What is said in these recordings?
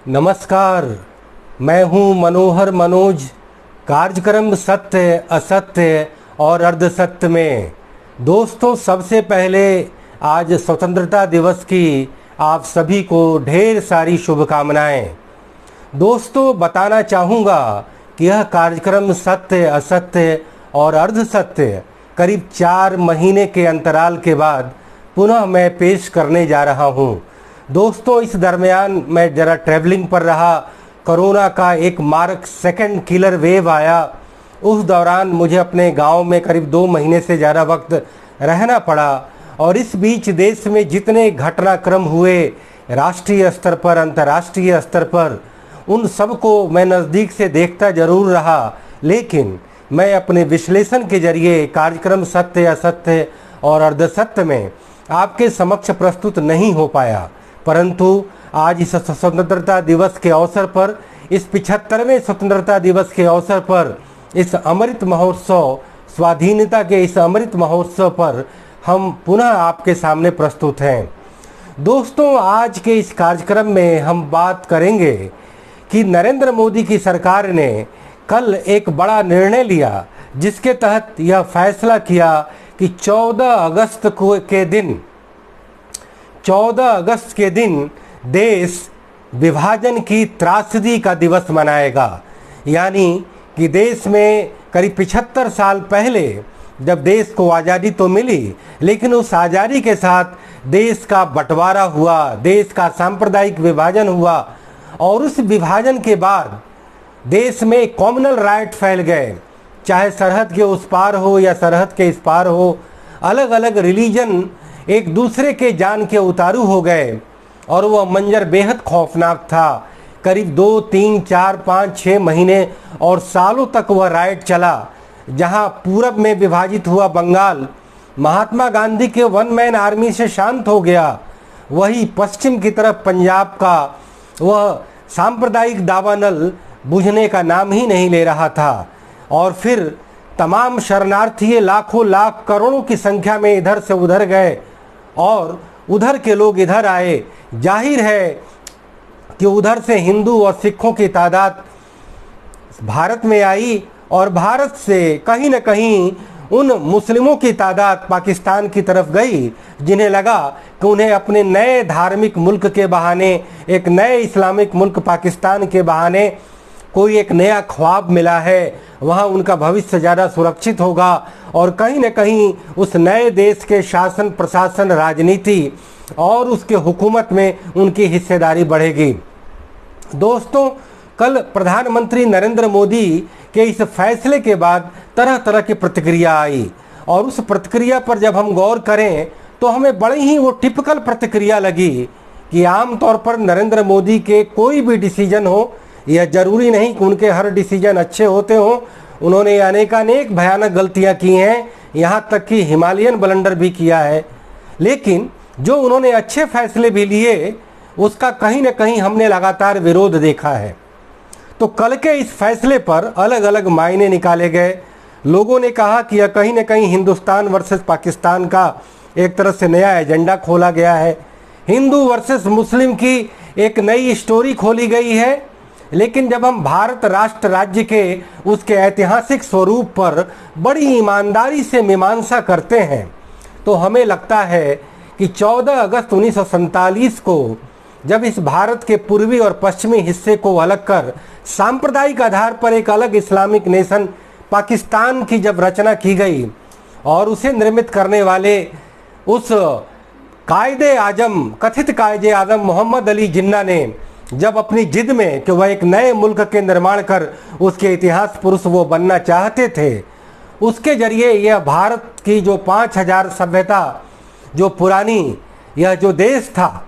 नमस्कार। मैं हूं मनोहर मनोज। कार्यक्रम सत्य असत्य और अर्धसत्य में दोस्तों, सबसे पहले आज स्वतंत्रता दिवस की आप सभी को ढेर सारी शुभकामनाएं। दोस्तों, बताना चाहूँगा कि यह कार्यक्रम सत्य असत्य और अर्धसत्य करीब 4 महीने के अंतराल के बाद पुनः मैं पेश करने जा रहा हूँ। दोस्तों, इस दरमियान मैं ज़रा ट्रैवलिंग पर रहा। कोरोना का एक मारक सेकंड किलर वेव आया। उस दौरान मुझे अपने गांव में करीब 2 महीने से ज़्यादा वक्त रहना पड़ा और इस बीच देश में जितने घटनाक्रम हुए राष्ट्रीय स्तर पर, अंतर्राष्ट्रीय स्तर पर, उन सब को मैं नज़दीक से देखता ज़रूर रहा, लेकिन मैं अपने विश्लेषण के जरिए कार्यक्रम सत्य असत्य और अर्धसत्य में आपके समक्ष प्रस्तुत नहीं हो पाया। परंतु आज इस स्वतंत्रता दिवस के अवसर पर, इस 75वें स्वतंत्रता दिवस के अवसर पर, इस अमृत महोत्सव, स्वाधीनता के इस अमृत महोत्सव पर हम पुनः आपके सामने प्रस्तुत हैं। दोस्तों, आज के इस कार्यक्रम में हम बात करेंगे कि नरेंद्र मोदी की सरकार ने कल एक बड़ा निर्णय लिया, जिसके तहत यह फैसला किया कि 14 अगस्त के दिन देश विभाजन की त्रासदी का दिवस मनाएगा। यानी कि देश में करीब 75 साल पहले जब देश को आज़ादी तो मिली, लेकिन उस आज़ादी के साथ देश का बंटवारा हुआ, देश का सांप्रदायिक विभाजन हुआ और उस विभाजन के बाद देश में कॉम्युनल राइट फैल गए। चाहे सरहद के उस पार हो या सरहद के इस पार हो, अलग अलग रिलीजन एक दूसरे के जान के उतारू हो गए और वह मंजर बेहद खौफनाक था। करीब 2, 3, 4, 5, 6 महीने और सालों तक वह राइट चला, जहां पूरब में विभाजित हुआ बंगाल महात्मा गांधी के वन मैन आर्मी से शांत हो गया, वही पश्चिम की तरफ पंजाब का वह सांप्रदायिक दावानल बुझने का नाम ही नहीं ले रहा था। और फिर तमाम शरणार्थी लाखों लाख करोड़ों की संख्या में इधर से उधर गए और उधर के लोग इधर आए। जाहिर है कि उधर से हिंदू और सिखों की तादाद भारत में आई और भारत से कहीं न कहीं उन मुस्लिमों की तादाद पाकिस्तान की तरफ गई, जिन्हें लगा कि उन्हें अपने नए धार्मिक मुल्क के बहाने, एक नए इस्लामिक मुल्क पाकिस्तान के बहाने कोई एक नया ख्वाब मिला है, वहाँ उनका भविष्य ज़्यादा सुरक्षित होगा और कहीं न कहीं उस नए देश के शासन प्रशासन, राजनीति और उसके हुकूमत में उनकी हिस्सेदारी बढ़ेगी। दोस्तों, कल प्रधानमंत्री नरेंद्र मोदी के इस फैसले के बाद तरह तरह की प्रतिक्रिया आई और उस प्रतिक्रिया पर जब हम गौर करें तो हमें बड़ी ही वो टिपिकल प्रतिक्रिया लगी कि आमतौर पर नरेंद्र मोदी के कोई भी डिसीजन हो, यह जरूरी नहीं कि उनके हर डिसीजन अच्छे होते हों, उन्होंने अनेकानेक भयानक गलतियां की हैं, यहाँ तक कि हिमालयन ब्लंडर भी किया है, लेकिन जो उन्होंने अच्छे फैसले भी लिए उसका कहीं न कहीं हमने लगातार विरोध देखा है। तो कल के इस फैसले पर अलग अलग मायने निकाले गए। लोगों ने कहा कि यह कहीं न कहीं हिंदुस्तान वर्सेस पाकिस्तान का एक तरह से नया एजेंडा खोला गया है, हिंदू वर्सेस मुस्लिम की एक नई स्टोरी खोली गई है। लेकिन जब हम भारत राष्ट्र राज्य के उसके ऐतिहासिक स्वरूप पर बड़ी ईमानदारी से मीमांसा करते हैं तो हमें लगता है कि 14 अगस्त 1947 को जब इस भारत के पूर्वी और पश्चिमी हिस्से को अलग कर सांप्रदायिक आधार पर एक अलग इस्लामिक नेशन पाकिस्तान की जब रचना की गई और उसे निर्मित करने वाले उस कथित कायदे आजम मोहम्मद अली जिन्ना ने जब अपनी जिद में कि वह एक नए मुल्क के निर्माण कर उसके इतिहास पुरुष वो बनना चाहते थे, उसके जरिए यह भारत की जो 5000 सभ्यता, जो पुरानी यह जो देश था,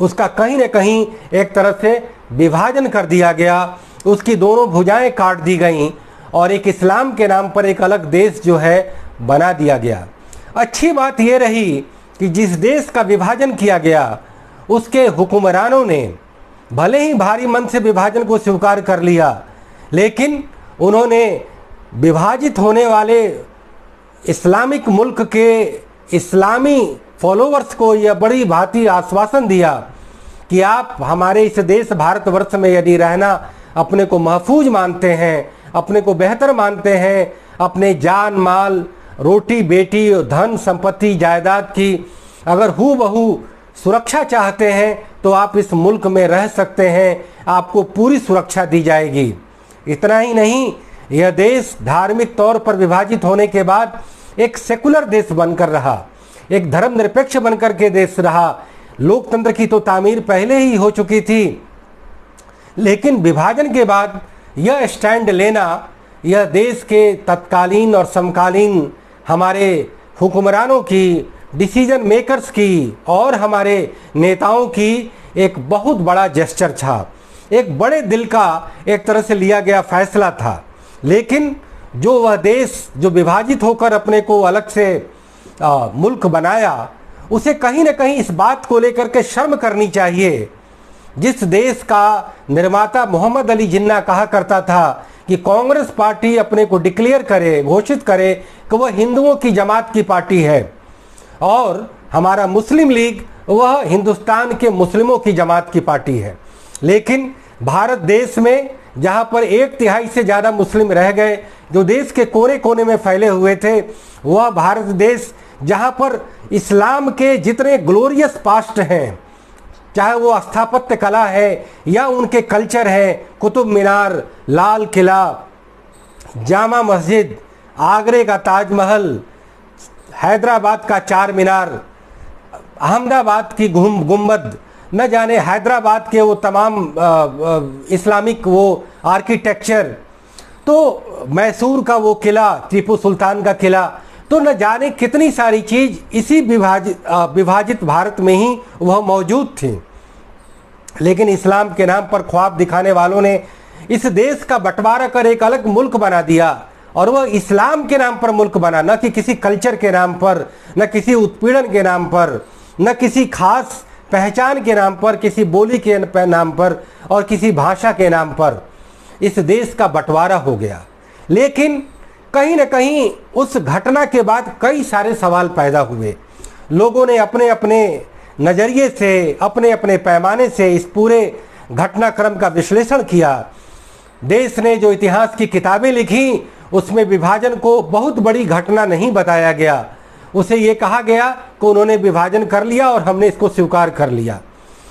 उसका कहीं न कहीं एक तरह से विभाजन कर दिया गया, उसकी दोनों भुजाएं काट दी गईं और एक इस्लाम के नाम पर एक अलग देश जो है बना दिया गया। अच्छी बात यह रही कि जिस देश का विभाजन किया गया उसके हुक्मरानों ने भले ही भारी मन से विभाजन को स्वीकार कर लिया, लेकिन उन्होंने विभाजित होने वाले इस्लामिक मुल्क के इस्लामी फॉलोवर्स को यह बड़ी भांति आश्वासन दिया कि आप हमारे इस देश भारतवर्ष में यदि रहना अपने को महफूज मानते हैं, अपने को बेहतर मानते हैं, अपने जान माल, रोटी बेटी, धन संपत्ति जायदाद की अगर हूबहू सुरक्षा चाहते हैं तो आप इस मुल्क में रह सकते हैं, आपको पूरी सुरक्षा दी जाएगी। इतना ही नहीं, यह देश धार्मिक तौर पर विभाजित होने के बाद एक सेकुलर देश बनकर रहा, एक धर्मनिरपेक्ष बनकर के देश रहा। लोकतंत्र की तो तामीर पहले ही हो चुकी थी, लेकिन विभाजन के बाद यह स्टैंड लेना, यह देश के तत्कालीन और समकालीन हमारे हुक्मरानों की, डिसीजन मेकर्स की और हमारे नेताओं की एक बहुत बड़ा जेस्चर था, एक बड़े दिल का एक तरह से लिया गया फैसला था। लेकिन जो वह देश जो विभाजित होकर अपने को अलग से मुल्क बनाया, उसे कहीं न कहीं इस बात को लेकर के शर्म करनी चाहिए। जिस देश का निर्माता मोहम्मद अली जिन्ना कहा करता था कि कांग्रेस पार्टी अपने को डिक्लेयर करे, घोषित करे कि वह हिंदुओं की जमात की पार्टी है और हमारा मुस्लिम लीग वह हिंदुस्तान के मुस्लिमों की जमात की पार्टी है। लेकिन भारत देश में जहां पर 1/3 से ज़्यादा मुस्लिम रह गए, जो देश के कोने कोने में फैले हुए थे, वह भारत देश जहां पर इस्लाम के जितने ग्लोरियस पास्ट हैं, चाहे वो स्थापत्य कला है या उनके कल्चर है, कुतुब मीनार, लाल किला, जामा मस्जिद, आगरे का ताजमहल, हैदराबाद का चार मीनार, अहमदाबाद की गुंबद, न जाने हैदराबाद के वो तमाम इस्लामिक वो आर्किटेक्चर, तो मैसूर का वो किला, टीपू सुल्तान का किला, तो न जाने कितनी सारी चीज़ इसी विभाजित भारत में ही वह मौजूद थी। लेकिन इस्लाम के नाम पर ख्वाब दिखाने वालों ने इस देश का बंटवारा कर एक अलग मुल्क बना दिया, और वह इस्लाम के नाम पर मुल्क बना, न कि किसी कल्चर के नाम पर, न किसी उत्पीड़न के नाम पर, न किसी खास पहचान के नाम पर, किसी बोली के नाम पर और किसी भाषा के नाम पर इस देश का बंटवारा हो गया। लेकिन कहीं न कहीं उस घटना के बाद कई सारे सवाल पैदा हुए। लोगों ने अपने अपने नज़रिए से, अपने अपने पैमाने से इस पूरे घटनाक्रम का विश्लेषण किया। देश ने जो इतिहास की किताबें लिखी उसमें विभाजन को बहुत बड़ी घटना नहीं बताया गया, उसे ये कहा गया कि उन्होंने विभाजन कर लिया और हमने इसको स्वीकार कर लिया।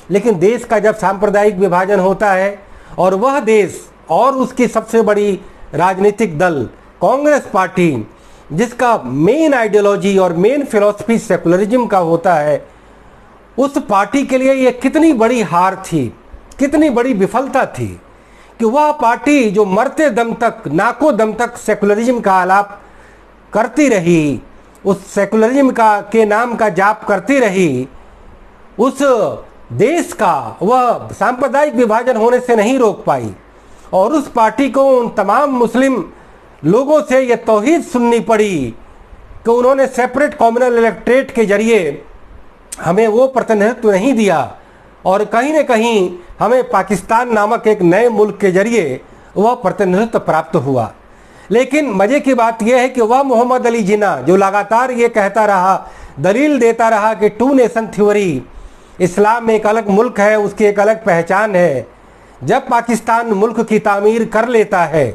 लेकिन देश का जब सांप्रदायिक विभाजन होता है और वह देश और उसकी सबसे बड़ी राजनीतिक दल कांग्रेस पार्टी, जिसका मेन आइडियोलॉजी और मेन फिलॉसफी सेकुलरिज्म का होता है, उस पार्टी के लिए ये कितनी बड़ी हार थी, कितनी बड़ी विफलता थी कि वह पार्टी जो मरते दम तक, नाको दम तक सेकुलरिज्म का आलाप करती रही, उस सेकुलरिज्म का के नाम का जाप करती रही, उस देश का वह सांप्रदायिक विभाजन होने से नहीं रोक पाई। और उस पार्टी को उन तमाम मुस्लिम लोगों से यह तौहीद सुननी पड़ी कि उन्होंने सेपरेट कम्युनल इलेक्ट्रेट के जरिए हमें वो प्रतिनिधित्व नहीं दिया और कहीं न कहीं हमें पाकिस्तान नामक एक नए मुल्क के जरिए वह प्रतिनिधित्व प्राप्त हुआ। लेकिन मज़े की बात यह है कि वह मोहम्मद अली जिन्ना जो लगातार ये कहता रहा, दलील देता रहा कि 2 नेशन थ्योरी, इस्लाम में एक अलग मुल्क है, उसकी एक अलग पहचान है, जब पाकिस्तान मुल्क की तामीर कर लेता है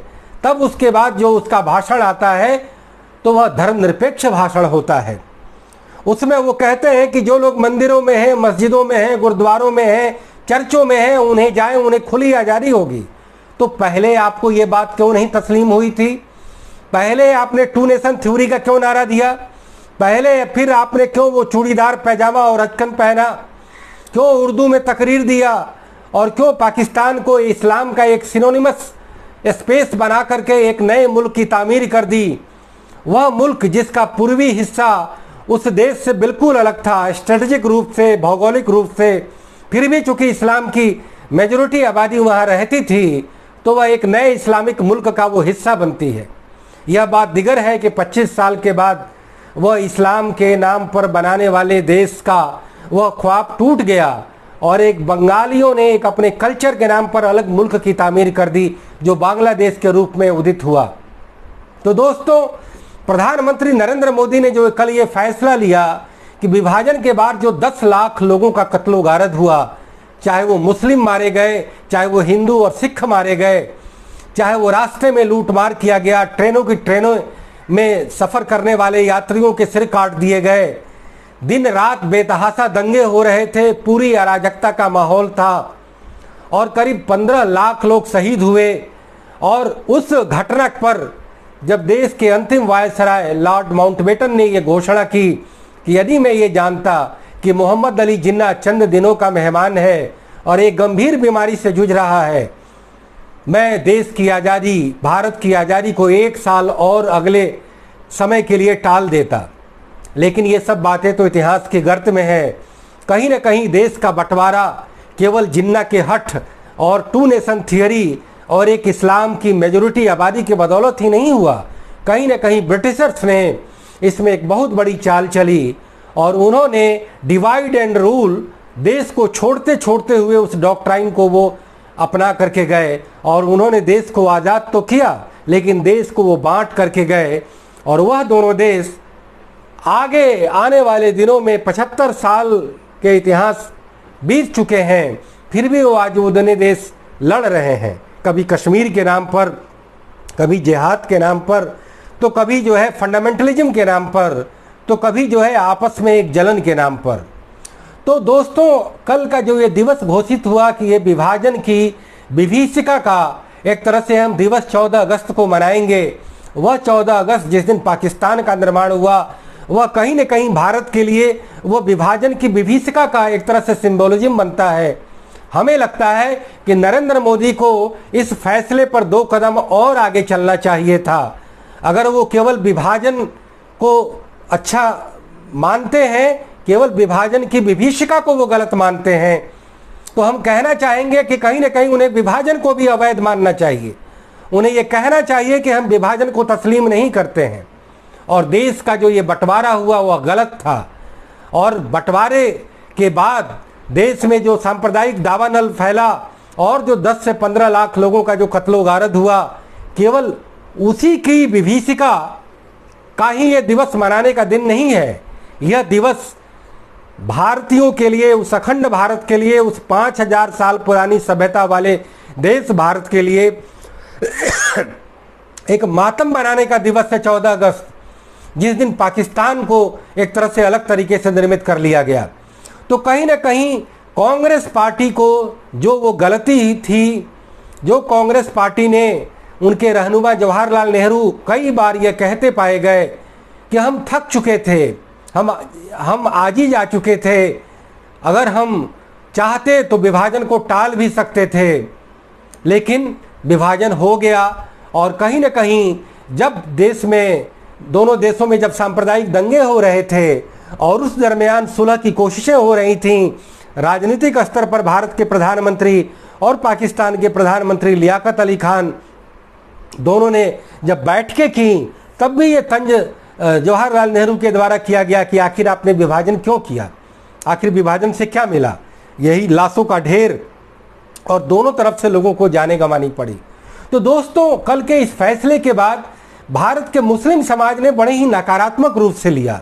तब उसके बाद जो उसका भाषण आता है तो वह धर्मनिरपेक्ष भाषण होता है। उसमें वो कहते हैं कि जो लोग मंदिरों में हैं, मस्जिदों में हैं, गुरुद्वारों में हैं, चर्चों में हैं, उन्हें जाएं, उन्हें खुली आज़ादी होगी। तो पहले आपको ये बात क्यों नहीं तस्लीम हुई थी? पहले आपने 2 नेशन थ्योरी का क्यों नारा दिया? पहले फिर आपने क्यों वो चूड़ीदार पैजामा और अचकन पहना? क्यों उर्दू में तकरीर दिया? और क्यों पाकिस्तान को इस्लाम का एक सिनोनिमस स्पेस बना करके एक नए मुल्क की तामीर कर दी? वह मुल्क जिसका पूर्वी हिस्सा उस देश से बिल्कुल अलग था, स्ट्रेटजिक रूप से, भौगोलिक रूप से, फिर भी चूँकि इस्लाम की मेजॉरिटी आबादी वहाँ रहती थी तो वह एक नए इस्लामिक मुल्क का वो हिस्सा बनती है। यह बात दिगर है कि 25 साल के बाद वह इस्लाम के नाम पर बनाने वाले देश का वह ख्वाब टूट गया और एक बंगालियों ने एक अपने कल्चर के नाम पर अलग मुल्क की तामीर कर दी जो बांग्लादेश के रूप में उदित हुआ। तो दोस्तों, प्रधानमंत्री नरेंद्र मोदी ने जो कल ये फैसला लिया कि विभाजन के बाद जो 10 लाख लोगों का कत्लो गारत हुआ, चाहे वो मुस्लिम मारे गए, चाहे वो हिंदू और सिख मारे गए, चाहे वो रास्ते में लूटमार किया गया, ट्रेनों में सफ़र करने वाले यात्रियों के सिर काट दिए गए, दिन रात बेतहाशा दंगे हो रहे थे, पूरी अराजकता का माहौल था और करीब 15 लाख लोग शहीद हुए। और उस घटना पर जब देश के अंतिम वायसराय लॉर्ड माउंटबेटन ने ये घोषणा की कि यदि मैं ये जानता कि मोहम्मद अली जिन्ना चंद दिनों का मेहमान है और एक गंभीर बीमारी से जूझ रहा है, मैं देश की आज़ादी, भारत की आज़ादी को 1 साल और अगले समय के लिए टाल देता। लेकिन ये सब बातें तो इतिहास के गर्त में है। कहीं न कहीं देश का बंटवारा केवल जिन्ना के हठ और 2 नेशन थियरी और एक इस्लाम की मेजॉरिटी आबादी की बदौलत ही नहीं हुआ। कहीं न कहीं ब्रिटिशर्स ने इसमें एक बहुत बड़ी चाल चली और उन्होंने डिवाइड एंड रूल, देश को छोड़ते छोड़ते हुए उस डॉक्ट्राइन को वो अपना करके गए और उन्होंने देश को आज़ाद तो किया, लेकिन देश को वो बांट करके गए। और वह दोनों देश आगे आने वाले दिनों में 75 साल के इतिहास बीत चुके हैं, फिर भी वो आज वो दोनों देश लड़ रहे हैं, कभी कश्मीर के नाम पर, कभी जिहाद के नाम पर, तो कभी जो है फंडामेंटलिज्म के नाम पर, तो कभी जो है आपस में एक जलन के नाम पर। तो दोस्तों, कल का जो ये दिवस घोषित हुआ कि ये विभाजन की विभीषिका का एक तरह से हम दिवस 14 अगस्त को मनाएंगे, वह 14 अगस्त जिस दिन पाकिस्तान का निर्माण हुआ, वह कहीं न कहीं भारत के लिए वो विभाजन की विभीषिका का एक तरह से सिंबोलिज्म बनता है। हमें लगता है कि नरेंद्र मोदी को इस फैसले पर 2 कदम और आगे चलना चाहिए था। अगर वो केवल विभाजन को अच्छा मानते हैं, केवल विभाजन की विभीषिका को वो गलत मानते हैं, तो हम कहना चाहेंगे कि कहीं न कहीं उन्हें विभाजन को भी अवैध मानना चाहिए। उन्हें ये कहना चाहिए कि हम विभाजन को तस्लीम नहीं करते हैं और देश का जो ये बंटवारा हुआ वह गलत था। और बंटवारे के बाद देश में जो सांप्रदायिक दावानल फैला और जो 10 से 15 लाख लोगों का जो कत्लो गारद हुआ, केवल उसी की विभीषिका का ही ये दिवस मनाने का दिन नहीं है। यह दिवस भारतीयों के लिए, उस अखंड भारत के लिए, उस 5000 साल पुरानी सभ्यता वाले देश भारत के लिए एक मातम मनाने का दिवस है 14 अगस्त, जिस दिन पाकिस्तान को एक तरह से अलग तरीके से निर्मित कर लिया गया। तो कहीं ना कहीं कांग्रेस पार्टी को जो वो गलती थी, जो कांग्रेस पार्टी ने, उनके रहनुमा जवाहरलाल नेहरू कई बार ये कहते पाए गए कि हम थक चुके थे, हम आजीज आ चुके थे, अगर हम चाहते तो विभाजन को टाल भी सकते थे, लेकिन विभाजन हो गया। और कहीं न कहीं जब देश में, दोनों देशों में जब सांप्रदायिक दंगे हो रहे थे और उस दरमियान सुलह की कोशिशें हो रही थीं, राजनीतिक स्तर पर भारत के प्रधानमंत्री और पाकिस्तान के प्रधानमंत्री लियाकत अली खान दोनों ने जब बैठकें की, तब भी ये तंज जवाहरलाल नेहरू के द्वारा किया गया कि आखिर आपने विभाजन क्यों किया, आखिर विभाजन से क्या मिला, यही लाशों का ढेर और दोनों तरफ से लोगों को जाने गंवानी पड़ी। तो दोस्तों, कल के इस फैसले के बाद भारत के मुस्लिम समाज ने बड़े ही नकारात्मक रूप से लिया।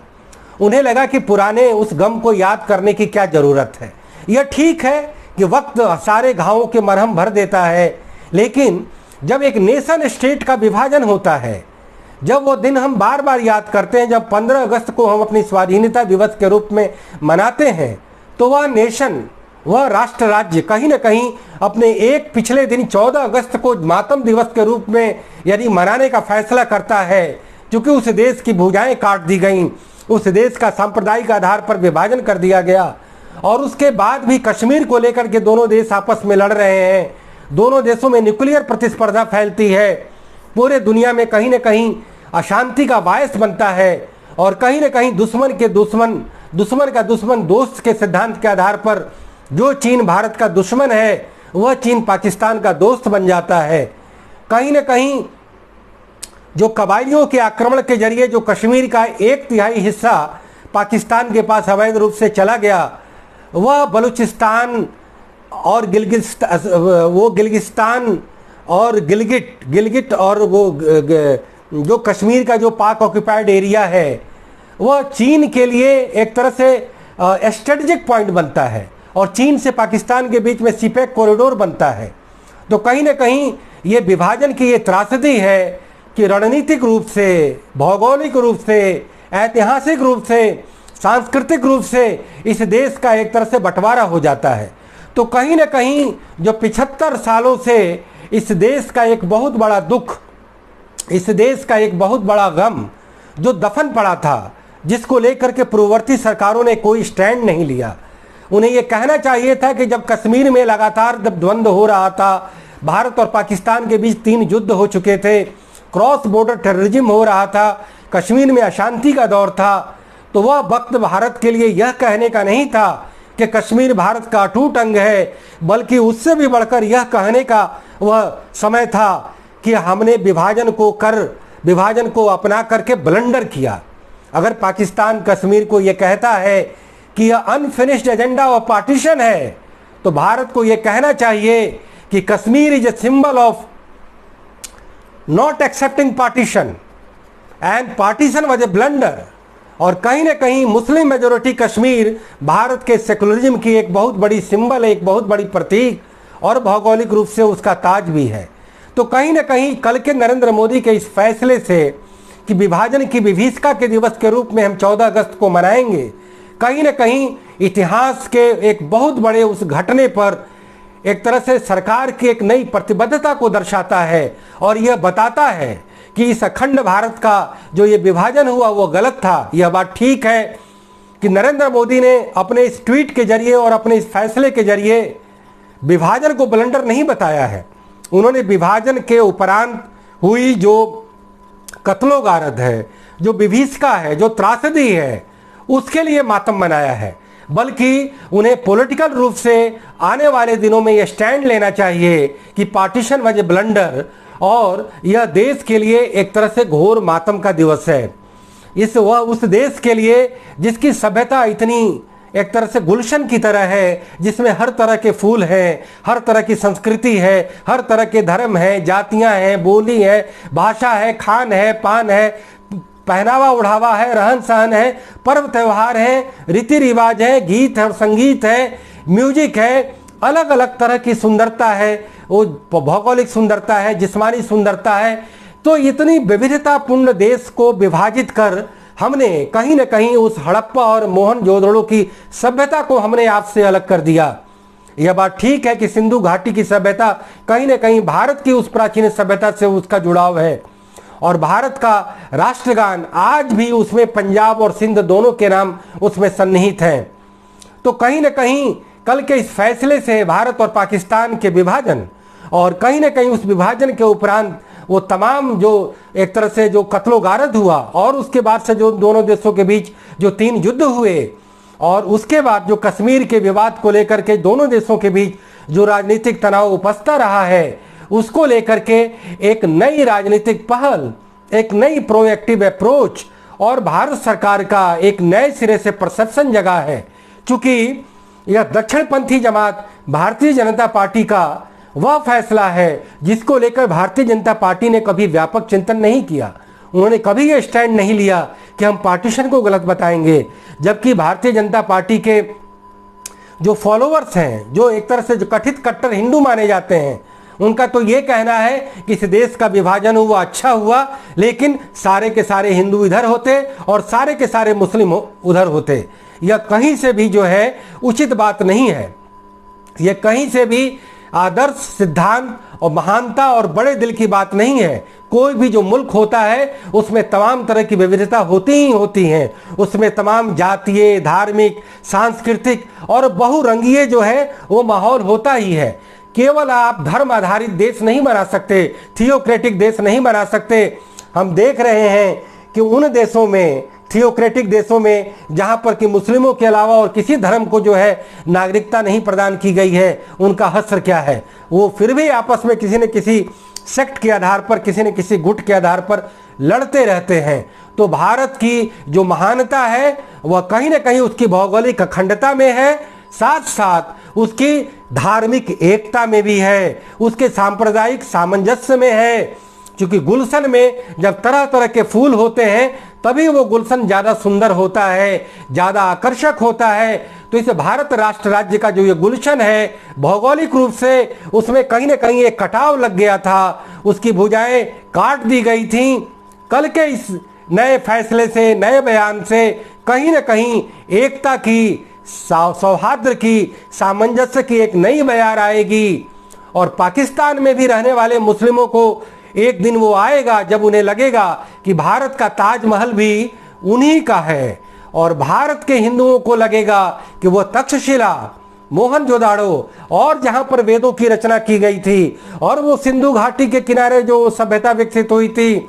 उन्हें लगा कि पुराने उस गम को याद करने की क्या ज़रूरत है। यह ठीक है कि वक्त सारे घावों के मरहम भर देता है, लेकिन जब एक नेशन स्टेट का विभाजन होता है, जब वो दिन हम बार बार याद करते हैं, जब 15 अगस्त को हम अपनी स्वाधीनता दिवस के रूप में मनाते हैं, तो वह नेशन, वह राष्ट्र राज्य कहीं न कहीं अपने एक पिछले दिन 14 अगस्त को मातम दिवस के रूप में यदि मनाने का फैसला करता है, क्योंकि उस देश की भुजाएं काट दी गईं, उस देश का सांप्रदायिक आधार पर विभाजन कर दिया गया और उसके बाद भी कश्मीर को लेकर के दोनों देश आपस में लड़ रहे हैं, दोनों देशों में न्यूक्लियर प्रतिस्पर्धा फैलती है, पूरे दुनिया में कहीं न कहीं अशांति का बायस बनता है और कहीं न कहीं दुश्मन के दुश्मन, दुश्मन का दुश्मन दोस्त के सिद्धांत के आधार पर जो चीन भारत का दुश्मन है, वह चीन पाकिस्तान का दोस्त बन जाता है। कहीं न कहीं जो कबायलियों के आक्रमण के जरिए जो कश्मीर का 1/3 हिस्सा पाकिस्तान के पास अवैध रूप से चला गया, वह बलूचिस्तान और गिलगिस्तान और गिलगिट और वो जो कश्मीर का जो पाक ऑक्यूपाइड एरिया है, वह चीन के लिए एक तरह से स्ट्रेटेजिक पॉइंट बनता है और चीन से पाकिस्तान के बीच में सीपेक कॉरिडोर बनता है। तो कहीं ना कहीं ये विभाजन की ये त्रासदी है कि रणनीतिक रूप से, भौगोलिक रूप से, ऐतिहासिक रूप से, सांस्कृतिक रूप से इस देश का एक तरह से बंटवारा हो जाता है। तो कहीं ना कहीं जो 75 सालों से इस देश का एक बहुत बड़ा दुख, इस देश का एक बहुत बड़ा गम जो दफन पड़ा था, जिसको लेकर के पूर्ववर्ती सरकारों ने कोई स्टैंड नहीं लिया। उन्हें ये कहना चाहिए था कि जब कश्मीर में लगातार जब द्वंद्व हो रहा था, भारत और पाकिस्तान के बीच 3 युद्ध हो चुके थे, क्रॉस बॉर्डर टेररिज्म हो रहा था, कश्मीर में अशांति का दौर था, तो वह वक्त भारत के लिए यह कहने का नहीं था कि कश्मीर भारत का अटूट अंग है, बल्कि उससे भी बढ़कर यह कहने का वह समय था कि हमने विभाजन को अपना करके ब्लंडर किया। अगर पाकिस्तान कश्मीर को यह कहता है कि यह अनफिनिश्ड एजेंडा ऑफ पार्टीशन है, तो भारत को यह कहना चाहिए कि Kashmir is a symbol of not accepting partition and partition was a blunder. और कहीं ना कहीं मुस्लिम मेजोरिटी कश्मीर भारत के सेकुलरिज्म की एक बहुत बड़ी सिंबल है, एक बहुत बड़ी प्रतीक, और भौगोलिक रूप से उसका ताज भी है। तो कहीं ना कहीं कल के नरेंद्र मोदी के इस फैसले से कि विभाजन की विभीषिका के दिवस के रूप में हम 14 अगस्त को मनाएंगे, कहीं ना कहीं इतिहास के एक बहुत बड़े उस घटने पर एक तरह से सरकार की एक नई प्रतिबद्धता को दर्शाता है, और यह बताता है कि इस अखंड भारत का जो ये विभाजन हुआ वो गलत था। यह बात ठीक है कि नरेंद्र मोदी ने अपने इस ट्वीट के जरिए और अपने इस फैसले के जरिए विभाजन को ब्लंडर नहीं बताया है। उन्होंने विभाजन के उपरांत हुई जो कत्लो गारत है, जो विभीषिका है, जो त्रासदी है, उसके लिए मातम मनाया है, बल्कि उन्हें पॉलिटिकल रूप से आने वाले दिनों में यह स्टैंड लेना चाहिए कि पार्टीशन वाज ए ब्लंडर, और यह देश के लिए एक तरह से घोर मातम का दिवस है। वह उस देश के लिए जिसकी सभ्यता इतनी एक तरह से गुलशन की तरह है, जिसमें हर तरह के फूल हैं, हर तरह की संस्कृति है, हर तरह के धर्म हैं, जातियां हैं, बोली है, भाषा है, खान है, पान है, पहनावा ओढ़ावा है, रहन सहन है, पर्व त्यौहार है, रीति रिवाज है, गीत है और संगीत है, म्यूजिक है, अलग अलग तरह की सुंदरता है, वो भौगोलिक सुंदरता है, जिस्मानी सुंदरता है। तो इतनी विविधतापूर्ण देश को विभाजित कर हमने कहीं ना कहीं उस हड़प्पा और मोहनजोदड़ो की सभ्यता को हमने आपसे अलग कर दिया। यह बात ठीक है कि सिंधु घाटी की सभ्यता कहीं ना कहीं भारत की उस प्राचीन सभ्यता से उसका जुड़ाव है, और भारत का राष्ट्रगान आज भी उसमें पंजाब और सिंध दोनों के नाम उसमें सन्निहित हैं। तो कहीं ना कहीं कल के इस फैसले से भारत और पाकिस्तान के विभाजन, और कहीं ना कहीं उस विभाजन के उपरांत वो तमाम जो एक तरह से जो कत्लो गारत हुआ, और उसके बाद से जो दोनों देशों के बीच जो 3 युद्ध हुए, और उसके बाद जो कश्मीर के विवाद को लेकर के दोनों देशों के बीच जो राजनीतिक तनाव उपस्था रहा है, उसको लेकर के एक नई राजनीतिक पहल, एक नई प्रोएक्टिव अप्रोच और भारत सरकार का एक नए सिरे से परसेप्शन जगा है। चूंकि यह दक्षिणपंथी जमात भारतीय जनता पार्टी का वह फैसला है जिसको लेकर भारतीय जनता पार्टी ने कभी व्यापक चिंतन नहीं किया। उन्होंने कभी ये स्टैंड नहीं लिया कि हम पार्टीशन को गलत बताएंगे, जबकि भारतीय जनता पार्टी के जो फॉलोअर्स हैं, जो एक तरह से जो कथित कट्टर हिंदू माने जाते हैं, उनका तो ये कहना है कि इस देश का विभाजन हुआ अच्छा हुआ, लेकिन सारे के सारे हिंदू इधर होते और सारे के सारे मुस्लिम उधर होते। यह कहीं से भी जो है उचित बात नहीं है। यह कहीं से भी आदर्श, सिद्धांत और महानता और बड़े दिल की बात नहीं है। कोई भी जो मुल्क होता है उसमें तमाम तरह की विविधता होती ही होती हैं, उसमें तमाम जातीय, धार्मिक, सांस्कृतिक और बहुरंगीय जो है वो माहौल होता ही है। केवल आप धर्म आधारित देश नहीं बना सकते, थियोक्रेटिक देश नहीं बना सकते। हम देख रहे हैं कि उन देशों में, थियोक्रेटिक देशों में, जहां पर कि मुस्लिमों के अलावा और किसी धर्म को जो है नागरिकता नहीं प्रदान की गई है, उनका हश्र क्या है। वो फिर भी आपस में किसी न किसी सेक्ट के आधार पर, किसी न किसी गुट के आधार पर लड़ते रहते हैं। तो भारत की जो महानता है वह कहीं ना कहीं उसकी भौगोलिक अखंडता में है, साथ साथ उसकी धार्मिक एकता में भी है, उसके सांप्रदायिक सामंजस्य में है। क्योंकि गुलशन में जब तरह तरह के फूल होते हैं तभी वो गुलशन ज़्यादा सुंदर होता है, ज़्यादा आकर्षक होता है। तो इस भारत राष्ट्र राज्य का जो ये गुलशन है, भौगोलिक रूप से उसमें कहीं ना कहीं एक कटाव लग गया था, उसकी भुजाएं काट दी गई थीं। कल के इस नए फैसले से, नए बयान से कहीं ना कहीं एकता की, सौहार्द की, सामंजस्य की एक नई बयार आएगी। और पाकिस्तान में भी रहने वाले मुस्लिमों को एक दिन वो आएगा जब उन्हें लगेगा कि भारत का ताजमहल भी उन्हीं का है, और भारत के हिंदुओं को लगेगा कि वो तक्षशिला, मोहनजोदाड़ो और जहां पर वेदों की रचना की गई थी और वो सिंधु घाटी के किनारे जो सभ्यता विकसित हुई थी,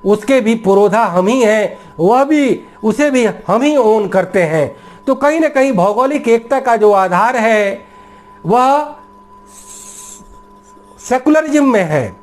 उसके भी पुरोधा हम ही हैं, वह भी, उसे भी हम ही ओन करते हैं। तो कहीं ना कहीं भौगोलिक एकता का जो आधार है वह सेकुलरिज्म में है,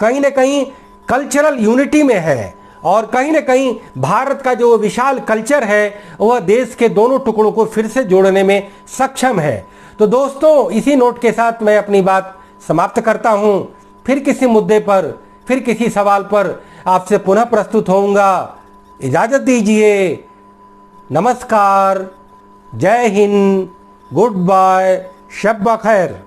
कहीं ना कहीं कल्चरल यूनिटी में है, और कहीं ना कहीं भारत का जो विशाल कल्चर है वह देश के दोनों टुकड़ों को फिर से जोड़ने में सक्षम है। तो दोस्तों, इसी नोट के साथ मैं अपनी बात समाप्त करता हूं। फिर किसी मुद्दे पर, फिर किसी सवाल पर आपसे पुनः प्रस्तुत होऊंगा। इजाज़त दीजिए। नमस्कार, जय हिंद, गुड बाय, शब ब खैर।